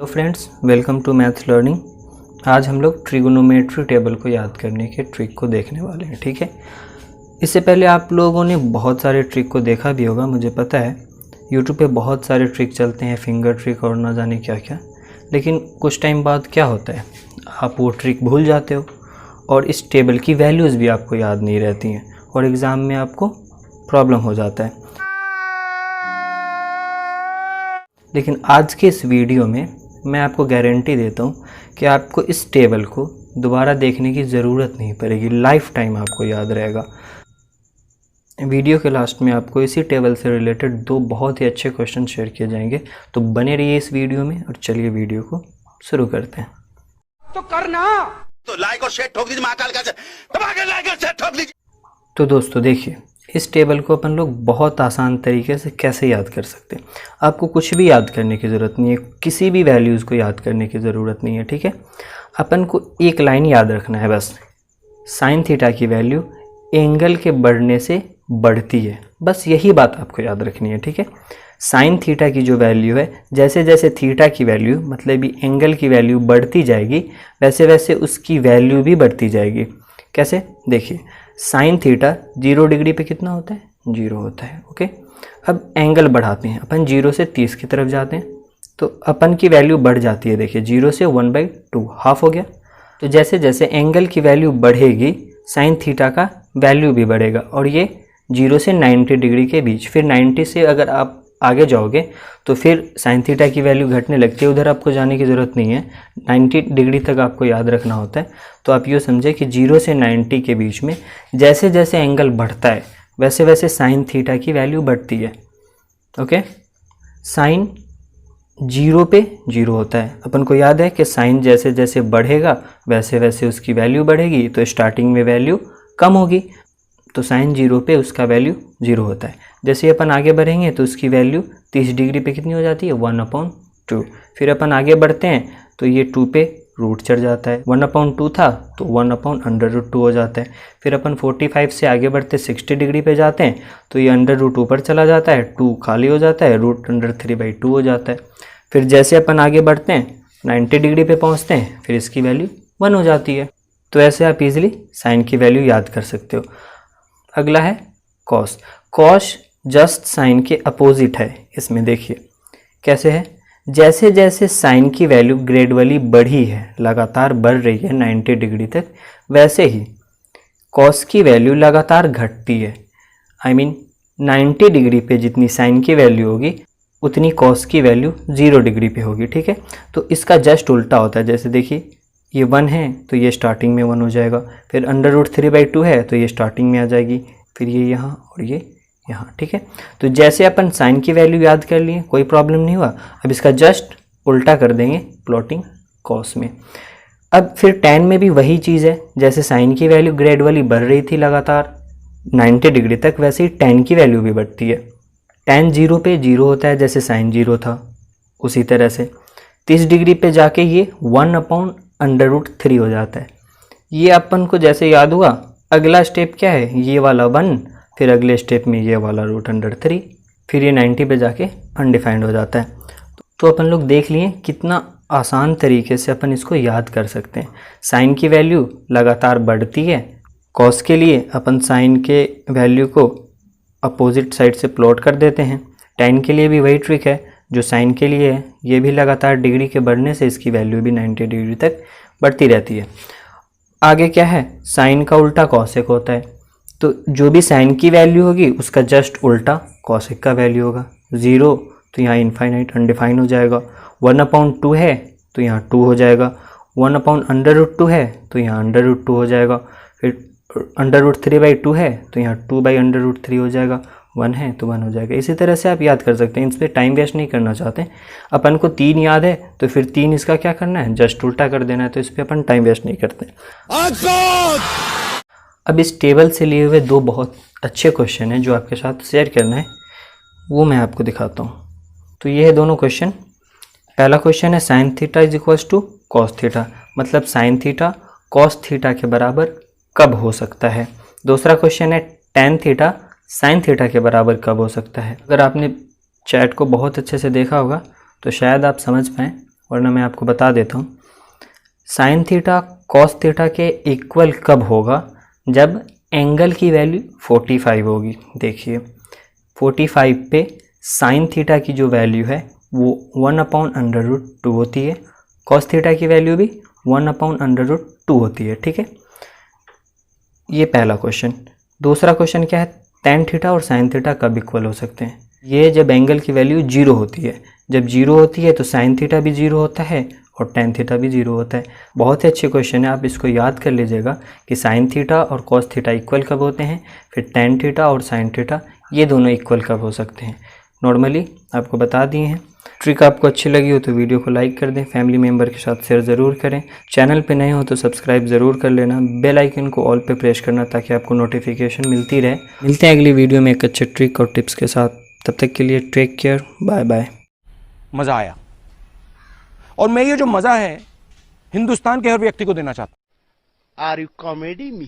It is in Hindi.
Friends, welcome to maths learning. आज हम लोग ट्रिगोनोमेट्री टेबल को याद करने के ट्रिक को देखने वाले हैं। ठीक है, इससे पहले आप लोगों ने बहुत सारे ट्रिक को देखा भी होगा, मुझे पता है। यूट्यूब पे बहुत सारे ट्रिक चलते हैं, फिंगर ट्रिक और ना जाने क्या क्या। लेकिन कुछ टाइम बाद क्या होता है, आप वो ट्रिक भूल जाते हो और इस टेबल की वैल्यूज़ भी आपको याद नहीं रहती हैं और एग्ज़ाम में आपको प्रॉब्लम हो जाता है। लेकिन आज के इस वीडियो में मैं आपको गारंटी देता हूँ कि आपको इस टेबल को दोबारा देखने की ज़रूरत नहीं पड़ेगी, लाइफ टाइम आपको याद रहेगा। वीडियो के लास्ट में आपको इसी टेबल से रिलेटेड दो बहुत ही अच्छे क्वेश्चन शेयर किए जाएंगे, तो बने रहिए इस वीडियो में। और चलिए वीडियो को शुरू करते हैं। तो करना तो लाइक और शेयर ठोक दीजिए, महाकाल का दबा के लाइक और शेयर ठोक दीजिए। तो दोस्तों देखिए, इस टेबल को अपन लोग बहुत आसान तरीके से कैसे याद कर सकते हैं। आपको कुछ भी याद करने की ज़रूरत नहीं है, किसी भी वैल्यूज़ को याद करने की ज़रूरत नहीं है। ठीक है, अपन को एक लाइन याद रखना है बस। साइन थीटा की वैल्यू एंगल के बढ़ने से बढ़ती है, बस यही बात आपको याद रखनी है। ठीक है, साइन थीटा की जो वैल्यू है, जैसे जैसे थीटा की वैल्यू मतलब भी एंगल की वैल्यू बढ़ती जाएगी, वैसे वैसे उसकी वैल्यू भी बढ़ती जाएगी। कैसे, देखिए, साइन थीटा 0 डिग्री पे कितना होता है, 0 होता है। ओके, अब एंगल बढ़ाते हैं अपन, 0 से 30 की तरफ जाते हैं तो अपन की वैल्यू बढ़ जाती है। देखिए 0 से 1/2 हाफ हो गया। तो जैसे जैसे एंगल की वैल्यू बढ़ेगी, साइन थीटा का वैल्यू भी बढ़ेगा और ये 0 से 90 डिग्री के बीच। फिर 90 से अगर आप आगे जाओगे तो फिर साइन थीटा की वैल्यू घटने लगती है, उधर आपको जाने की ज़रूरत नहीं है, 90 डिग्री तक आपको याद रखना होता है। तो आप ये समझे कि 0 से 90 के बीच में जैसे जैसे एंगल बढ़ता है वैसे वैसे साइन थीटा की वैल्यू बढ़ती है। ओके, साइन 0 पे 0 होता है, अपन को याद है कि साइन जैसे जैसे बढ़ेगा वैसे वैसे उसकी वैल्यू बढ़ेगी, तो स्टार्टिंग में वैल्यू कम होगी, तो साइन 0 पे उसका वैल्यू 0 होता है। जैसे अपन आगे बढ़ेंगे तो उसकी वैल्यू 30 डिग्री पे कितनी हो जाती है, 1/2। फिर अपन आगे बढ़ते हैं तो ये 2 पे रूट चढ़ जाता है, 1/2 था तो 1/√2 हो जाता है। फिर अपन 45 से आगे बढ़ते 60 डिग्री पे जाते हैं तो ये √2 ऊपर चला जाता है, 2 खाली हो जाता है, √3/2 हो जाता है। फिर जैसे अपन आगे बढ़ते हैं 90 डिग्री पे पहुँचते हैं, फिर इसकी वैल्यू 1 हो जाती है। तो ऐसे आप इजीली साइन की वैल्यू याद कर सकते हो। अगला है कॉस। कॉस जस्ट साइन के अपोजिट है। इसमें देखिए कैसे है, जैसे जैसे साइन की वैल्यू ग्रेजुअली बढ़ी है, लगातार बढ़ रही है 90 डिग्री तक, वैसे ही कॉस की वैल्यू लगातार घटती है। आई मीन 90 डिग्री पे जितनी साइन की वैल्यू होगी उतनी कॉस की वैल्यू 0 डिग्री पे होगी। ठीक है, तो इसका जस्ट उल्टा होता है। जैसे देखिए ये 1 है तो ये स्टार्टिंग में 1 हो जाएगा, फिर √3/2 है तो ये स्टार्टिंग में आ जाएगी, फिर ये यहाँ और ये यहाँ। ठीक है, तो जैसे अपन साइन की वैल्यू याद कर लिए, कोई प्रॉब्लम नहीं हुआ। अब इसका जस्ट उल्टा कर देंगे प्लॉटिंग कॉस में। अब फिर टैन में भी वही चीज़ है, जैसे साइन की वैल्यू ग्रेजुअली बढ़ रही थी लगातार 90 डिग्री तक, वैसे ही टैन की वैल्यू भी बढ़ती है। टैन 0 पे 0 होता है, जैसे साइन 0 था उसी तरह से 30 डिग्री पे जाके ये 1/√3 हो जाता है। ये अपन को जैसे याद हुआ, अगला स्टेप क्या है, ये वाला 1, फिर अगले स्टेप में ये वाला √3, फिर ये 90 पे जाके अनडिफाइंड हो जाता है। तो अपन लोग देख लिए कितना आसान तरीके से अपन इसको याद कर सकते हैं। साइन की वैल्यू लगातार बढ़ती है, कॉस के लिए अपन साइन के वैल्यू को अपोजिट साइड से प्लॉट कर देते हैं। टैन के लिए भी वही ट्रिक है जो साइन के लिए है, ये भी लगातार डिग्री के बढ़ने से इसकी वैल्यू भी 90 डिग्री तक बढ़ती रहती है। आगे क्या है, साइन का उल्टा कॉसेक होता है, तो जो भी साइन की वैल्यू होगी उसका जस्ट उल्टा कॉसेक का वैल्यू होगा। 0 तो यहाँ इनफाइनाइट अनडिफाइन हो जाएगा, 1/2 है तो यहाँ 2 हो जाएगा, 1/√2 है तो यहाँ √2 हो जाएगा, फिर √3/2 है तो यहाँ 2/√3 हो जाएगा, 1 है तो 1 हो जाएगा। इसी तरह से आप याद कर सकते हैं। इस पर टाइम वेस्ट नहीं करना चाहते, अपन को 3 याद है तो फिर 3 इसका क्या करना है, जस्ट उल्टा कर देना है, तो इस पर अपन टाइम वेस्ट नहीं करते। अब इस टेबल से लिए हुए दो बहुत अच्छे क्वेश्चन हैं जो आपके साथ शेयर करना है, वो मैं आपको दिखाता हूँ। तो ये है दोनों क्वेश्चन। पहला क्वेश्चन है sine theta is equals to cos theta, मतलब साइन थीटा कॉस थीटा के बराबर कब हो सकता है। दूसरा क्वेश्चन है टैन थीटा साइन थीटा के बराबर कब हो सकता है। अगर आपने चैट को बहुत अच्छे से देखा होगा तो शायद आप समझ पाएँ वरना मैं आपको बता देता हूँ। साइन थीटा कॉस थीटा के इक्वल कब होगा? जब एंगल की वैल्यू 45 होगी। देखिए 45 पे साइन थीटा की जो वैल्यू है वो 1/√2 होती है, कॉस थीटा की वैल्यू भी 1/√2 होती है। ठीक है, ये पहला क्वेश्चन। दूसरा क्वेश्चन क्या है? टेन थीटा और साइन थीटा कब इक्वल हो सकते हैं? ये जब एंगल की वैल्यू 0 होती है। जब 0 होती है तो साइन थीटा भी 0 होता है और टेन थीटा भी 0 होता है। बहुत ही अच्छे क्वेश्चन है, आप इसको याद कर लीजिएगा कि साइन थीटा और कॉस थीटा इक्वल कब होते हैं, फिर टेन थीटा और साइन थीटा ये दोनों इक्वल कब हो सकते हैं। नॉर्मली आपको बता दिए हैं। ट्रिक आपको अच्छी लगी हो तो वीडियो को लाइक कर दें, फैमिली मेम्बर के साथ शेयर ज़रूर करें, चैनल पे नए हो तो सब्सक्राइब ज़रूर कर लेना, बेल आइकन को ऑल पे प्रेस करना ताकि आपको नोटिफिकेशन मिलती रहे। मिलते हैं अगली वीडियो में एक अच्छे ट्रिक और टिप्स के साथ, तब तक के लिए टेक केयर, बाय बाय। मजा आया और मैं ये जो मजा है हिंदुस्तान के हर व्यक्ति को देना चाहता हूं। Are you comedy me?